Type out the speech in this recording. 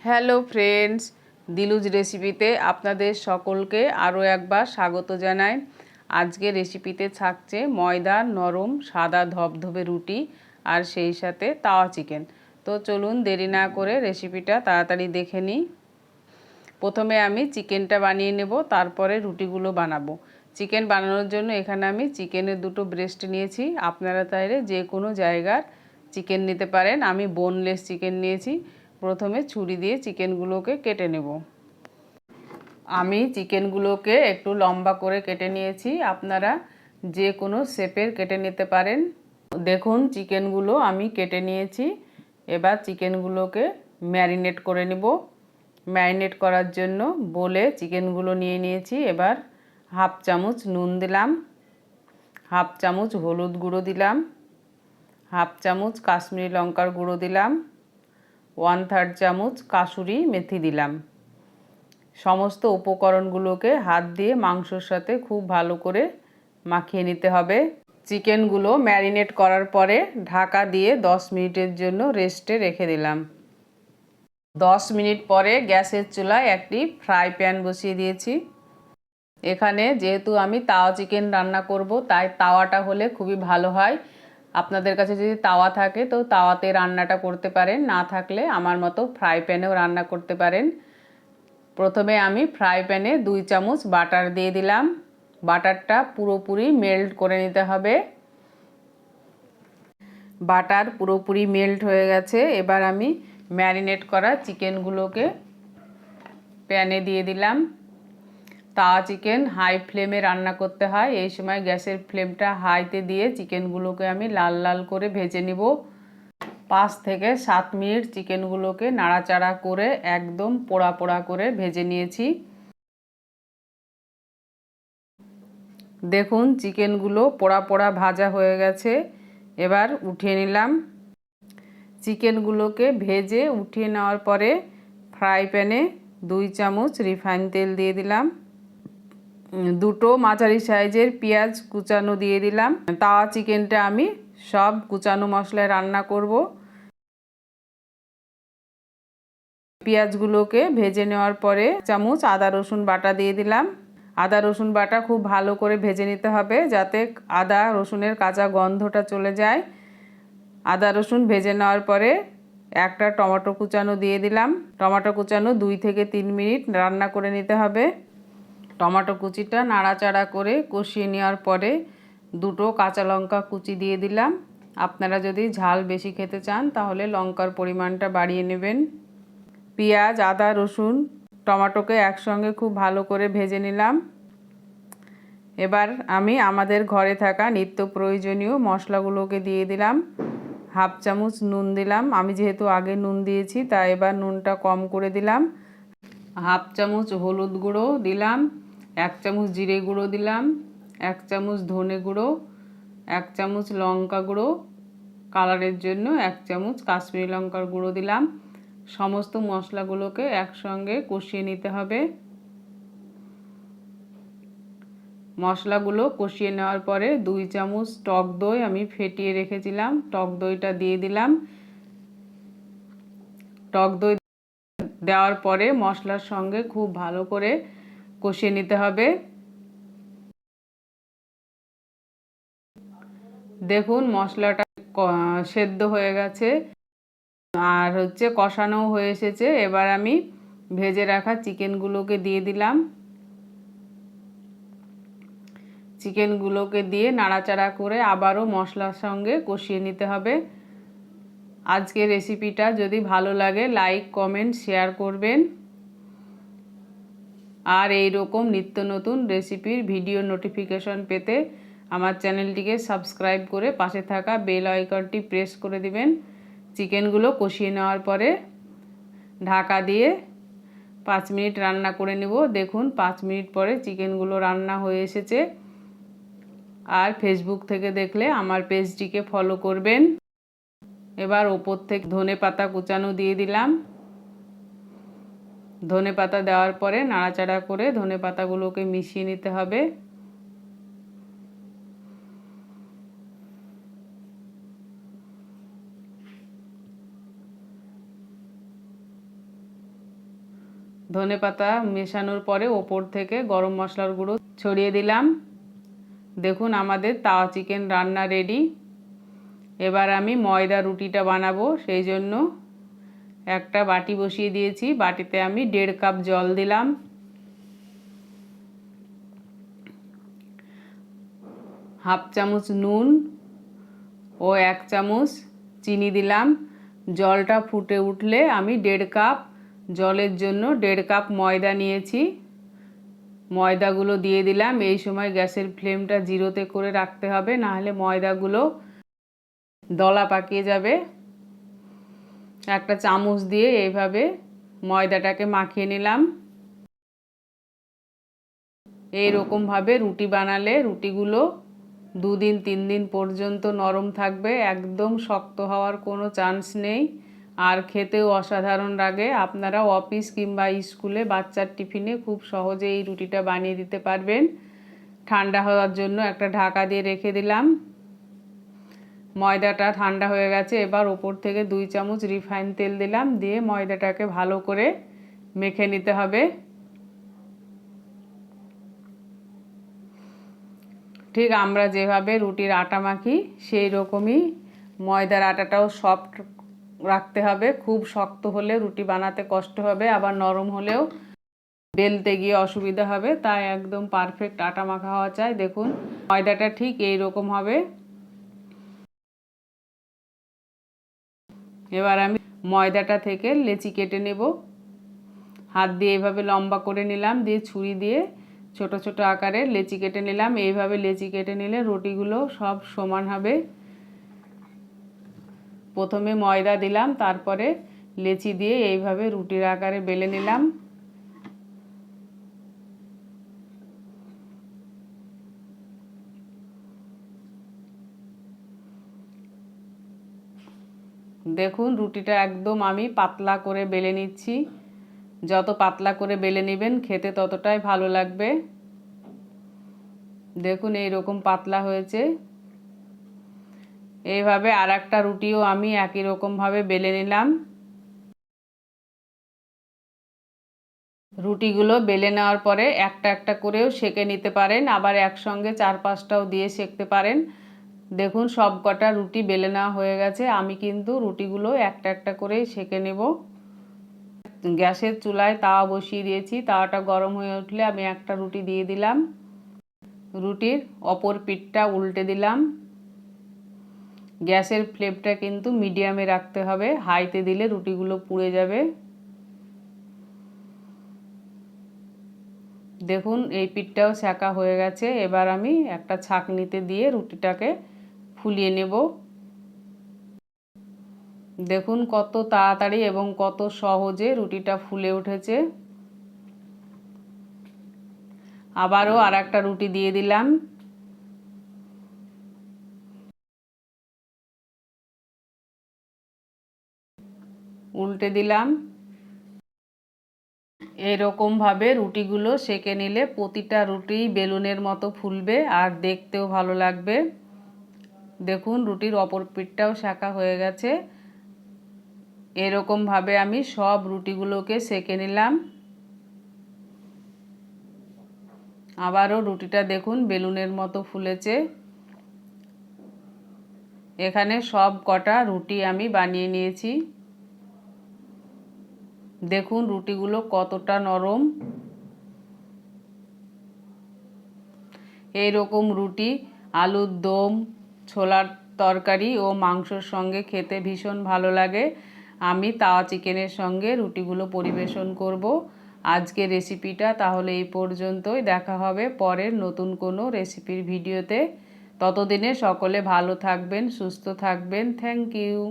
Hello friends, দিলুজ রেসিপিতে আপনাদের সকলকে আরও একবার স্বাগত জানাই। আজকে রেসিপিতে থাকছে ময়দার নরম সাদা ধবধবে রুটি আর সেই সাথে তাওয়া চিকেন। তো চলুন দেরি না করে রেসিপিটা তাড়াতাড়ি দেখে নিই। প্রথমে আমি চিকেনটা বানিয়ে নেব, তারপরে রুটিগুলো বানাবো। চিকেন বানানোর জন্য এখানে আমি চিকেনের দুটো ব্রেস্ট নিয়েছি। আপনারা চাইলে যে কোনো জায়গার চিকেন নিতে পারেন। আমি বোনলেস চিকেন নিয়েছি। প্রথমে ছুরি দিয়ে চিকেনগুলোকে কেটে নেব। আমি চিকেনগুলোকে একটু লম্বা করে কেটে নিয়েছি। আপনারা যে কোনো শেপের কেটে নিতে পারেন। দেখুন চিকেনগুলো আমি কেটে নিয়েছি। এবার চিকেনগুলোকে ম্যারিনেট করে নেব। ম্যারিনেট করার জন্য বলে চিকেনগুলো নিয়ে নিয়েছি। এবার হাফ চামচ নুন দিলাম, হাফ চামচ হলুদ গুঁড়ো দিলাম, হাফ চামচ কাশ্মীরি লঙ্কার গুঁড়ো দিলাম, 1/3 চামচ কাসুরি মেথি দিলাম। সমস্ত উপকরণগুলোকে হাত দিয়ে মাংসর সাথে খুব ভালো করে মাখিয়ে নিতে হবে। চিকেনগুলো ম্যারিনেট করার পরে ঢাকা দিয়ে 10 মিনিটের জন্য রেস্টে রেখে দিলাম। 10 মিনিট পরে গ্যাসের চুলায় একটি ফ্রাই প্যান বসিয়ে দিয়েছি। এখানে যেহেতু আমি তাওয়া চিকেন রান্না করব, তাই তাওয়াটা হলে খুবই ভালো হয়। আপনাদের কাছে যদি তাওয়া থাকে তো তাওয়াতে রান্নাটা করতে পারেন, না থাকলে আমার মতো ফ্রাই প্যানেও রান্না করতে পারেন। প্রথমে আমি ফ্রাই প্যানে 2 চামচ বাটার দিয়ে দিলাম। বাটারটা পুরোপুরি মেল্ট করে নিতে হবে। বাটার পুরোপুরি মেল্ট হয়ে গেছে। এবার আমি ম্যারিনেট করা চিকেনগুলোকে প্যানে দিয়ে দিলাম। তাওয়া চিকেন হাই ফ্লেমে রান্না করতে হয়। এই সময় গ্যাসের ফ্লেমটা হাইতে দিয়ে চিকেনগুলোকে আমি লাল লাল করে ভেজে নিব। 5 থেকে 7 মিনিট চিকেনগুলোকে নাড়াচাড়া করে একদম পোড়া পোড়া করে ভেজে নিয়েছি। দেখুন চিকেনগুলো পোড়া পোড়া ভাজা হয়ে গেছে। এবার উঠিয়ে নিলাম। চিকেনগুলোকে ভেজে উঠিয়ে নেওয়ার পরে ফ্রাই প্যানে 2 চামচ রিফাইন তেল দিয়ে দিলাম। দুটো মাঝারি সাইজের পেঁয়াজ কুচানো দিয়ে দিলাম। তাওয়া চিকেনটা আমি সব কুচানো মশলায় রান্না করব। পেঁয়াজগুলোকে ভেজে নেওয়ার পরে চামচ আদা রসুন বাটা দিয়ে দিলাম। আদা রসুন বাটা খুব ভালো করে ভেজে নিতে হবে, যাতে আদা রসুনের কাঁচা গন্ধটা চলে যায়। আদা রসুন ভেজে নেওয়ার পরে একটা টমেটো কুচানো দিয়ে দিলাম। টমেটো কুচানো 2 থেকে 3 মিনিট রান্না করে নিতে হবে। টমেটো কুচিটা নাড়াচাড়া করে কষিয়ে নেওয়ার পরে দুটো কাঁচা লঙ্কা কুচি দিয়ে দিলাম। আপনারা যদি ঝাল বেশি খেতে চান তাহলে লঙ্কার পরিমাণটা বাড়িয়ে নেবেন। পেঁয়াজ আদা রসুন টমেটোকে একসঙ্গে খুব ভালো করে ভেজে নিলাম। এবার আমি আমাদের ঘরে থাকা নিত্য প্রয়োজনীয় মশলাগুলোকে দিয়ে দিলাম। হাফ চামচ নুন দিলাম। আমি যেহেতু আগে নুন দিয়েছি তাই এবার নুনটা কম করে দিলাম। হাফ চামচ হলুদ গুঁড়ো দিলাম, 1 চামচ জিরে গুঁড়ো দিলাম, 1 চামচ ধনে গুঁড়ো, 1 চামচ লঙ্কা গুঁড়ো, কালারের জন্য 1 চামচ কাশ্মীরি লঙ্কার গুঁড়ো দিলাম। সমস্ত মশলাগুলোকে একসঙ্গে কষিয়ে নিতে হবে। মশলাগুলো কষিয়ে নেওয়ার পরে 2 চামচ টক দই আমি ফেটিয়ে রেখেছিলাম, টক দইটা দিয়ে দিলাম। টক দই দেওয়ার পরে মশলার সঙ্গে খুব ভালো করে কষিয়ে নিতে হবে। দেখুন মশলাটা সেদ্ধ হয়ে গেছে আর কষানো হয়ে এসেছে। এবার আমি ভেজে রাখা চিকেনগুলোকে দিয়ে দিলাম। চিকেনগুলোকে দিয়ে নাড়াচাড়া করে আবারও মশলার সঙ্গে কষিয়ে নিতে হবে। আজকের রেসিপিটা যদি ভালো লাগে লাইক কমেন্ট শেয়ার করবেন। আর এই রকম নিত্য নতুন রেসিপির ভিডিও নোটিফিকেশন পেতে আমার চ্যানেলটিকে সাবস্ক্রাইব করে পাশে থাকা বেল আইকনটি প্রেস করে দিবেন। চিকেনগুলো কষিয়ে নেওয়ার পরে ঢাকা দিয়ে 5 মিনিট রান্না করে নেব। দেখুন 5 মিনিট পরে চিকেনগুলো রান্না হয়ে এসেছে। আর ফেসবুক থেকে দেখলে আমার পেজটিকে ফলো করবেন। এবার ওপর থেকে ধনেপাতা কুচানো দিয়ে দিলাম। ধনেপাতা দেওয়ার পরে নাড়াচাড়া করে ধনেপাতাগুলোকে মিশিয়ে নিতে হবে। ধনেপাতা মেশানোর পরে ওপর থেকে গরম মশলার গুঁড়ো ছড়িয়ে দিলাম। দেখুন আমাদের তাওয়া চিকেন রান্না রেডি। এবার আমি ময়দা রুটিটা বানাবো, সেই জন্য একটা বাটি বসিয়ে দিয়েছি। বাটিতে আমি 1.5 কাপ জল দিলাম, হাফ চামচ নুন ও 1 চামচ চিনি দিলাম। জলটা ফুটে উঠলে আমি 1.5 কাপ জলের জন্য 1.5 কাপ ময়দা নিয়েছি, ময়দাগুলো দিয়ে দিলাম। এই সময় গ্যাসের ফ্লেমটা 0-তে করে রাখতে হবে, নাহলে ময়দাগুলো দলা পাকিয়ে যাবে। একটা চামচ দিয়ে এইভাবে ময়দাটাকে মাখিয়ে নিলাম। এইরকমভাবে রুটি বানালে রুটিগুলো 2 দিন 3 দিন পর্যন্ত নরম থাকবে, একদম শক্ত হওয়ার কোনো চান্স নেই। আর খেতেও অসাধারণ লাগে। আপনারা অফিস কিংবা স্কুলে বাচ্চার টিফিনে খুব সহজে এই রুটিটা বানিয়ে দিতে পারবেন। ঠান্ডা হওয়ার জন্য একটা ঢাকা দিয়ে রেখে দিলাম। ময়দাটা ঠান্ডা হয়ে গেছে। এবার ওপর থেকে 2 চামচ রিফাইন তেল দিলাম, দিয়ে ময়দাটাকে ভালো করে মেখে নিতে হবে। ঠিক আমরা যেভাবে রুটির আটা মাখি সেই রকমই ময়দার আটাটাও সফট রাখতে হবে। খুব শক্ত হলে রুটি বানাতে কষ্ট হবে, আবার নরম হলেও বেলতে গিয়ে অসুবিধা হবে। তাই একদম পারফেক্ট আটা মাখা হওয়া চাই। দেখুন ময়দাটা ঠিক এই রকম হবে। এবার আমি ময়দাটা থেকে লেচি কেটে নেব। হাত দিয়ে এইভাবে লম্বা করে নিলাম, দিয়ে ছুরি দিয়ে ছোট ছোট আকারে লেচি কেটে নিলাম। এইভাবে লেচি কেটে নিলে রুটিগুলো সব সমান হবে। প্রথমে ময়দা দিলাম, তারপরে লেচি দিয়ে এইভাবে রুটির আকারে বেলে নিলাম। দেখুন রুটিটা একদম আমি পাতলা করে বেলে নিচ্ছি। যত পাতলা করে বেলে নেবেন খেতে ততটাই ভালো লাগবে। দেখুন এইরকম পাতলা হয়েছে। এইভাবে আর একটা রুটিও আমি একই রকমভাবে বেলে নিলাম। রুটিগুলো বেলে নেওয়ার পরে একটা একটা করেও সেঁকে নিতে পারেন, আবার একসঙ্গে 4-5টাও দিয়ে সেঁকতে পারেন। দেখুন সব কটা রুটি বেলে নেওয়া হয়ে গেছে। আমি কিন্তু রুটিগুলো একটা একটা করেই সেঁকে নেব। গ্যাসের চুলায় তাওয়া বসিয়ে দিয়েছি। তাওয়াটা গরম হয়ে উঠলে আমি একটা রুটি দিয়ে দিলাম। রুটির অপর পিঠটা উল্টে দিলাম। গ্যাসের ফ্লেমটা কিন্তু মিডিয়ামে রাখতে হবে, হাইতে দিলে রুটিগুলো পুড়ে যাবে। দেখুন এই পিঠটাও সেঁকা হয়ে গেছে। এবার আমি একটা ছাঁকনিতে দিয়ে রুটিটাকে ফুলিয়ে নেব। দেখুন কত তাড়াতাড়ি এবং কত সহজে রুটিটা ফুলে উঠেছে। আবারও আর একটা রুটি দিয়ে দিলাম। উল্টে দিলাম। এরকমভাবে রুটিগুলো সেঁকে নিলে প্রতিটা রুটি বেলুনের মতো ফুলবে আর দেখতেও ভালো লাগবে। দেখুন রুটির অপর পিঠটাও সেঁকা হয়ে গেছে। এরকমভাবে আমি সব রুটিগুলোকে সেঁকে নিলাম। আবারও রুটিটা দেখুন বেলুনের মতো ফুলেছে। এখানে সব কটা রুটি আমি বানিয়ে নিয়েছি। দেখুন রুটিগুলো কতটা নরম। এই রকম রুটি আলুর দম, ছোলার তরকারি ও মাংসর সঙ্গে খেতে ভীষণ ভালো লাগে। আমি তাওয়া চিকেনের সঙ্গে রুটিগুলো পরিবেশন করব। আজকের রেসিপিটা তাহলে এই পর্যন্তই। দেখা হবে পরের নতুন কোনো রেসিপির ভিডিওতে। ততদিনে সকলে ভালো থাকবেন, সুস্থ থাকবেন। Thank you.